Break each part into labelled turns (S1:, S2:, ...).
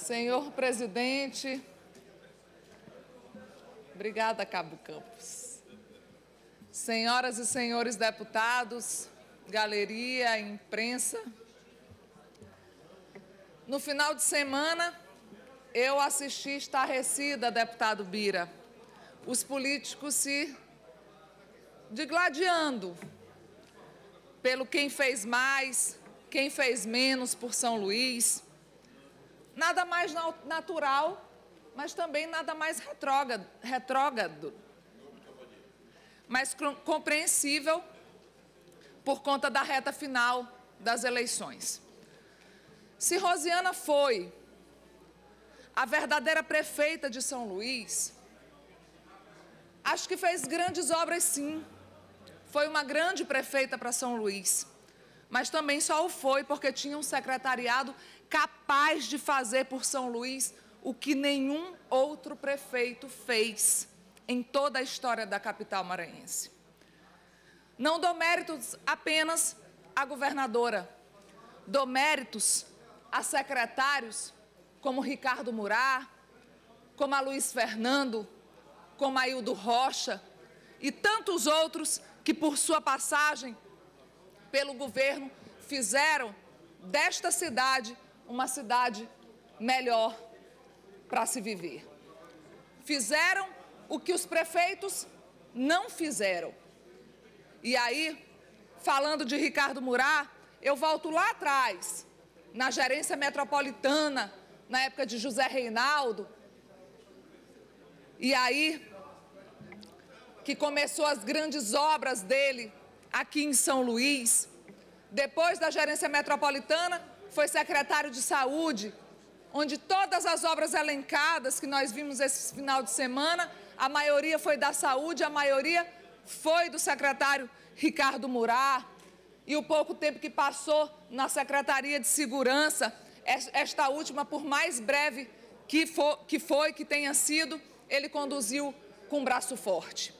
S1: Senhor presidente, obrigada, Cabo Campos. Senhoras e senhores deputados, galeria, imprensa. No final de semana, eu assisti estarrecida, deputado Bira, os políticos se digladiando pelo quem fez mais, quem fez menos por São Luís. Nada mais natural, mas também nada mais retrógrado, mas compreensível por conta da reta final das eleições. Se Rosiana foi a verdadeira prefeita de São Luís, acho que fez grandes obras, sim. Foi uma grande prefeita para São Luís, mas também só o foi porque tinha um secretariado capaz de fazer por São Luís o que nenhum outro prefeito fez em toda a história da capital maranhense. Não dou méritos apenas à governadora, dou méritos a secretários como Ricardo Murá, como a Luiz Fernando, como a Hildo Rocha e tantos outros que, por sua passagem pelo governo, fizeram desta cidade uma cidade melhor para se viver. Fizeram o que os prefeitos não fizeram. E aí, falando de Ricardo Murá, eu volto lá atrás, na gerência metropolitana, na época de José Reinaldo, e aí que começou as grandes obras dele aqui em São Luís. Depois da gerência metropolitana, foi secretário de saúde, onde todas as obras elencadas que nós vimos esse final de semana, a maioria foi da saúde, a maioria foi do secretário Ricardo Murá. E o pouco tempo que passou na Secretaria de Segurança, esta última, por mais breve que tenha sido, ele conduziu com braço forte.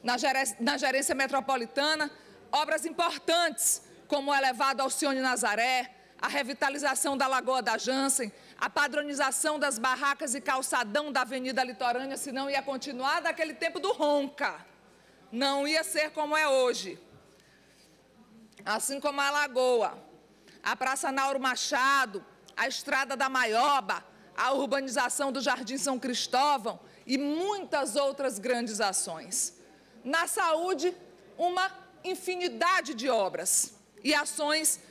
S1: Na gerência metropolitana, obras importantes, como o elevado Alcione Nazaré, a revitalização da Lagoa da Jansen, a padronização das barracas e calçadão da Avenida Litorânea, senão ia continuar daquele tempo do Ronca. Não ia ser como é hoje. Assim como a Lagoa, a Praça Nauro Machado, a Estrada da Maioba, a urbanização do Jardim São Cristóvão e muitas outras grandes ações. Na saúde, uma infinidade de obras e ações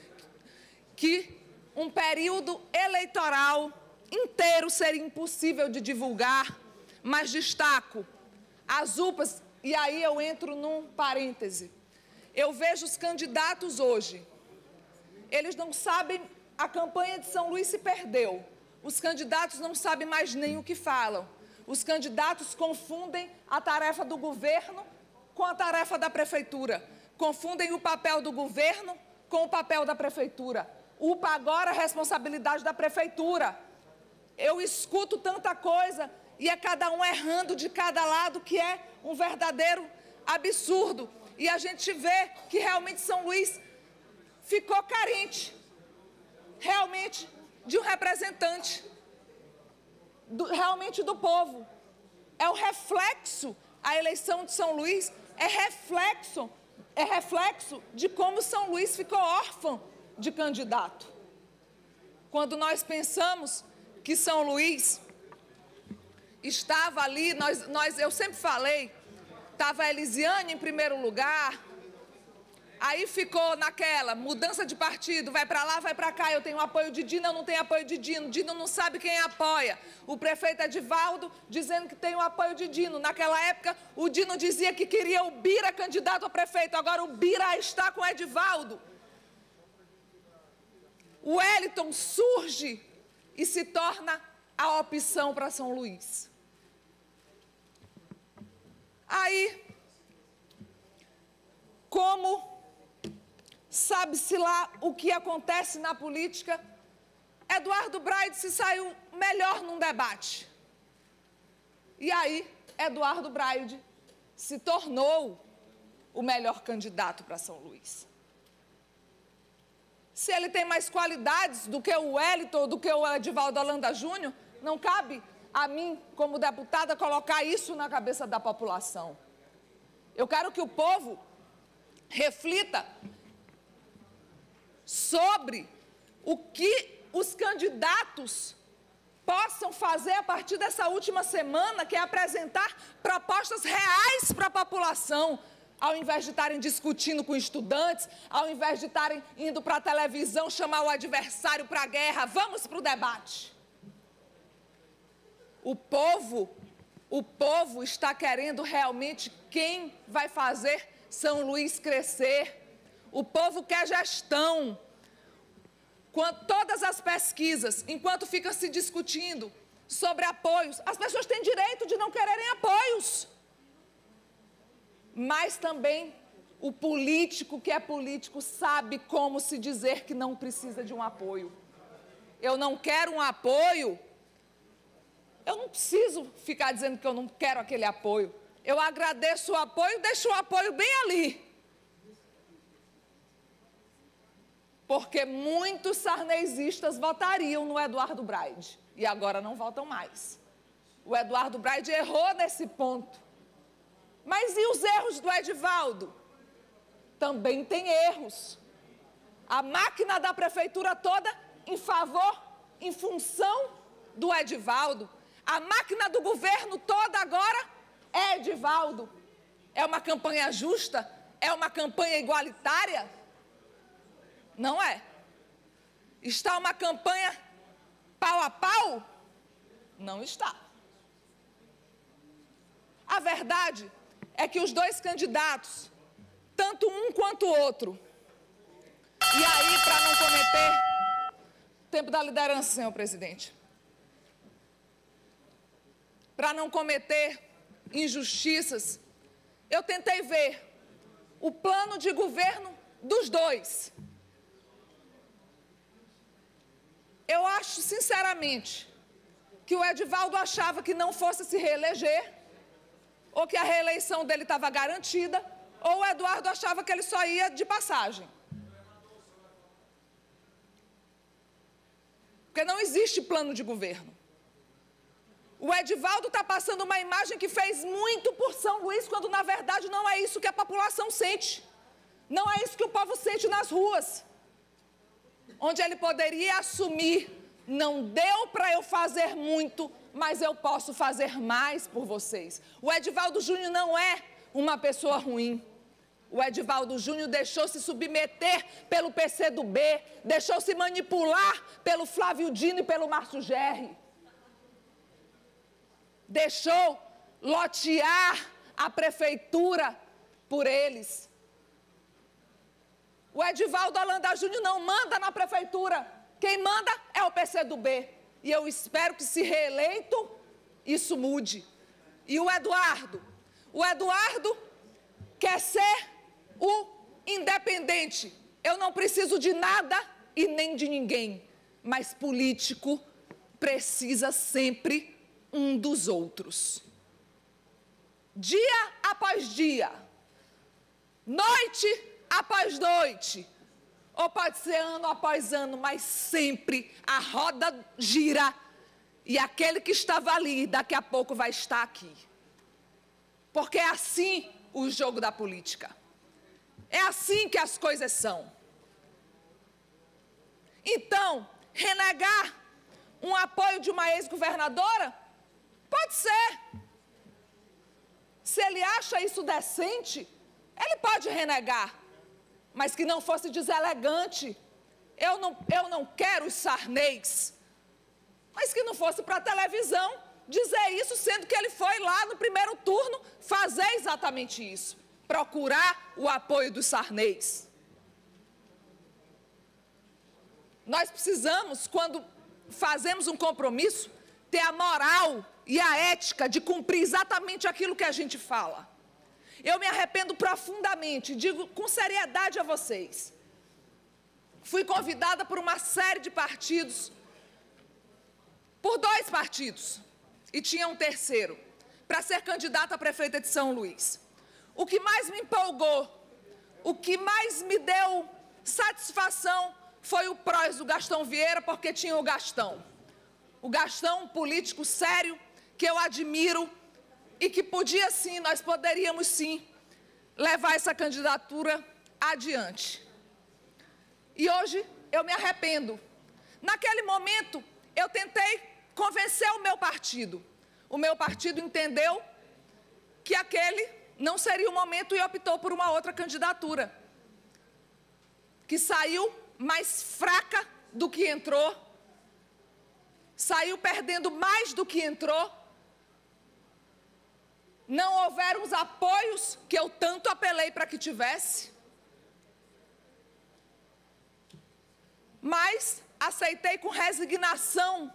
S1: que um período eleitoral inteiro seria impossível de divulgar, mas destaco as UPAs, e aí eu entro num parêntese. Eu vejo os candidatos hoje, eles não sabem, a campanha de São Luís se perdeu, os candidatos não sabem mais nem o que falam, os candidatos confundem a tarefa do governo com a tarefa da prefeitura, confundem o papel do governo com o papel da prefeitura. UPA agora é responsabilidade da prefeitura. Eu escuto tanta coisa e é cada um errando de cada lado, que é um verdadeiro absurdo. E a gente vê que realmente São Luís ficou carente, realmente, de um representante, realmente do povo. É o reflexo, a eleição de São Luís é reflexo de como São Luís ficou órfão de candidato. Quando nós pensamos que São Luís estava ali, eu sempre falei, estava a Elisiane em primeiro lugar, aí ficou naquela mudança de partido, vai para lá, vai para cá, eu tenho apoio de Dino, eu não tenho apoio de Dino, Dino não sabe quem apoia. O prefeito Edivaldo dizendo que tem o apoio de Dino. Naquela época, o Dino dizia que queria o Bira candidato a prefeito, agora o Bira está com o Edivaldo. O Wellington surge e se torna a opção para São Luís. Aí, como sabe-se lá o que acontece na política, Eduardo Braide se saiu melhor num debate. E aí, Eduardo Braide se tornou o melhor candidato para São Luís. Se ele tem mais qualidades do que o Wellington, do que o Edivaldo Holanda Júnior, não cabe a mim, como deputada, colocar isso na cabeça da população. Eu quero que o povo reflita sobre o que os candidatos possam fazer a partir dessa última semana, que é apresentar propostas reais para a população, ao invés de estarem discutindo com estudantes, ao invés de estarem indo para a televisão chamar o adversário para a guerra. Vamos para o debate. O povo está querendo realmente quem vai fazer São Luís crescer. O povo quer gestão. Todas as pesquisas, enquanto fica se discutindo sobre apoios, as pessoas têm direito de não quererem apoios. Mas também o político que é político sabe como se dizer que não precisa de um apoio. Eu não quero um apoio. Eu não preciso ficar dizendo que eu não quero aquele apoio. Eu agradeço o apoio, deixo o apoio bem ali. Porque muitos sarnezistas votariam no Eduardo Braide. E agora não votam mais. O Eduardo Braide errou nesse ponto. Mas e os erros do Edivaldo? Também tem erros. A máquina da prefeitura toda em favor, em função do Edivaldo. A máquina do governo toda agora é Edivaldo. É uma campanha justa? É uma campanha igualitária? Não é. Está uma campanha pau a pau? Não está. A verdade é que os dois candidatos, tanto um quanto o outro, e aí, para não cometer... Tempo da liderança, senhor presidente. Para não cometer injustiças, eu tentei ver o plano de governo dos dois. Eu acho, sinceramente, que o Edivaldo achava que não fosse se reeleger, ou que a reeleição dele estava garantida, ou o Eduardo achava que ele só ia de passagem. Porque não existe plano de governo. O Edivaldo está passando uma imagem que fez muito por São Luís, quando na verdade não é isso que a população sente. Não é isso que o povo sente nas ruas. Onde ele poderia assumir, não deu para eu fazer muito, mas eu posso fazer mais por vocês. O Edivaldo Júnior não é uma pessoa ruim. O Edivaldo Júnior deixou se submeter pelo PCdoB, deixou se manipular pelo Flávio Dino e pelo Márcio Gerri. Deixou lotear a prefeitura por eles. O Edivaldo Holanda Júnior não manda na prefeitura. Quem manda é o PCdoB. E eu espero que, se reeleito, isso mude. E o Eduardo quer ser o independente. Eu não preciso de nada e nem de ninguém. Mas político precisa sempre um dos outros. Dia após dia. Noite após noite. Ou pode ser ano após ano, mas sempre a roda gira. E aquele que estava ali, daqui a pouco vai estar aqui. Porque é assim o jogo da política. É assim que as coisas são. Então, renegar um apoio de uma ex-governadora? Pode ser. Se ele acha isso decente, ele pode renegar. Mas que não fosse deselegante. Eu não quero os Sarnez. Mas que não fosse para a televisão dizer isso, sendo que ele foi lá no primeiro turno fazer exatamente isso. Procurar o apoio dos Sarnez. Nós precisamos, quando fazemos um compromisso, ter a moral e a ética de cumprir exatamente aquilo que a gente fala. Eu me arrependo profundamente, digo com seriedade a vocês. Fui convidada por uma série de partidos, por 2 partidos, e tinha um terceiro, para ser candidata a prefeita de São Luís. O que mais me empolgou, o que mais me deu satisfação foi o prós do Gastão Vieira, porque tinha o Gastão. O Gastão, um político sério, que eu admiro e que podia sim, nós poderíamos sim, levar essa candidatura adiante. E hoje eu me arrependo. Naquele momento, eu tentei convencer o meu partido. O meu partido entendeu que aquele não seria o momento e optou por uma outra candidatura, que saiu mais fraca do que entrou, saiu perdendo mais do que entrou. Não houveram os apoios que eu tanto apelei para que tivesse, mas aceitei com resignação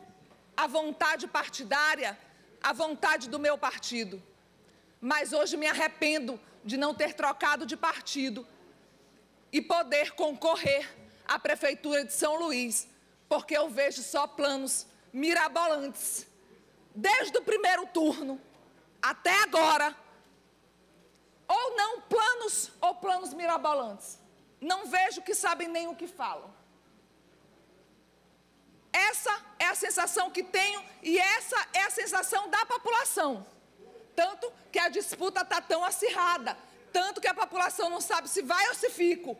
S1: a vontade partidária, a vontade do meu partido. Mas hoje me arrependo de não ter trocado de partido e poder concorrer à Prefeitura de São Luís, porque eu vejo só planos mirabolantes. Desde o primeiro turno até agora, ou não planos ou planos mirabolantes. Não vejo que sabem nem o que falam. Essa é a sensação que tenho e essa é a sensação da população. Tanto que a disputa está tão acirrada, tanto que a população não sabe se vai ou se fica.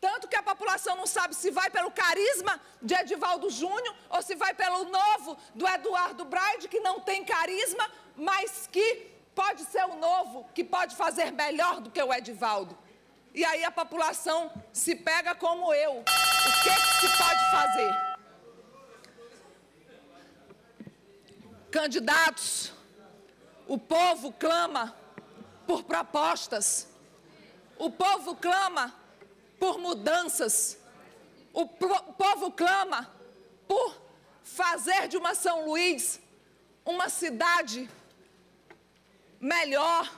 S1: Tanto que a população não sabe se vai pelo carisma de Edivaldo Júnior ou se vai pelo novo do Eduardo Braide, que não tem carisma, mas que pode ser o novo, que pode fazer melhor do que o Edivaldo. E aí a população se pega como eu. O que se pode fazer? Candidatos, o povo clama por propostas, o povo clama por mudanças, o povo clama por fazer de uma São Luís uma cidade melhor.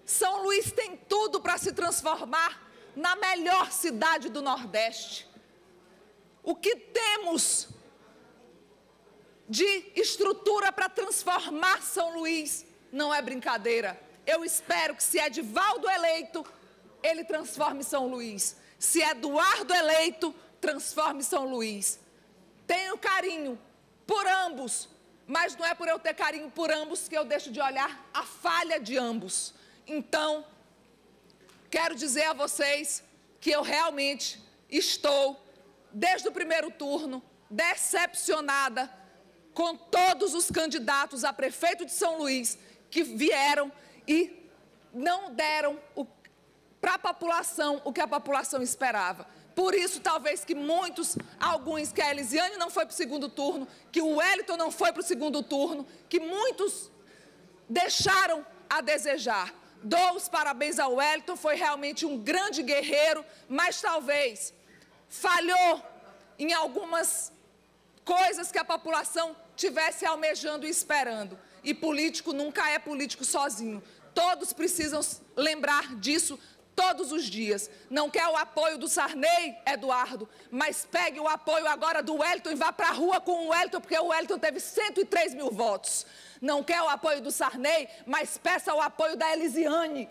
S1: São Luís tem tudo para se transformar na melhor cidade do Nordeste. O que temos de estrutura para transformar São Luís não é brincadeira. Eu espero que, se Edivaldo eleito, ele transforme São Luís. Se Eduardo eleito, transforme São Luís. Tenho carinho por ambos, mas não é por eu ter carinho por ambos que eu deixo de olhar a falha de ambos. Então, quero dizer a vocês que eu realmente estou, desde o primeiro turno, decepcionada com todos os candidatos a prefeito de São Luís que vieram e não deram para a população o que a população esperava. Por isso, talvez que alguns, que a Elisiane não foi para o segundo turno, que o Wellington não foi para o segundo turno, que muitos deixaram a desejar. Dou os parabéns ao Wellington, foi realmente um grande guerreiro, mas talvez falhou em algumas coisas que a população tivesse almejando e esperando. E político nunca é político sozinho. Todos precisam lembrar disso todos os dias. Não quer o apoio do Sarney, Eduardo, mas pegue o apoio agora do Wellington e vá para a rua com o Wellington, porque o Wellington teve 103 mil votos. Não quer o apoio do Sarney, mas peça o apoio da Elisiane,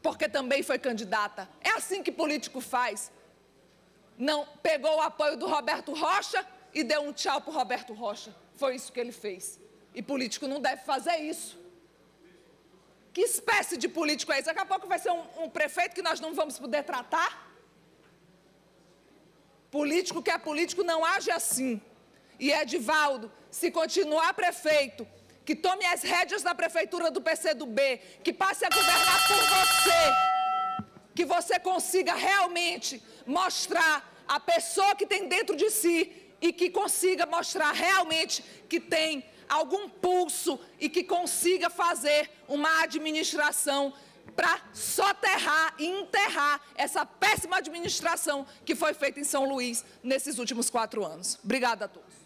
S1: porque também foi candidata. É assim que político faz. Não pegou o apoio do Roberto Rocha e deu um tchau para o Roberto Rocha. Foi isso que ele fez. E político não deve fazer isso. Que espécie de político é esse? Daqui a pouco vai ser um prefeito que nós não vamos poder tratar? Político que é político não age assim. E Edivaldo, se continuar prefeito, que tome as rédeas da prefeitura do PCdoB, que passe a governar por você, que você consiga realmente mostrar a pessoa que tem dentro de si e que consiga mostrar realmente que tem algum pulso e que consiga fazer uma administração para soterrar e enterrar essa péssima administração que foi feita em São Luís nesses últimos 4 anos. Obrigada a todos.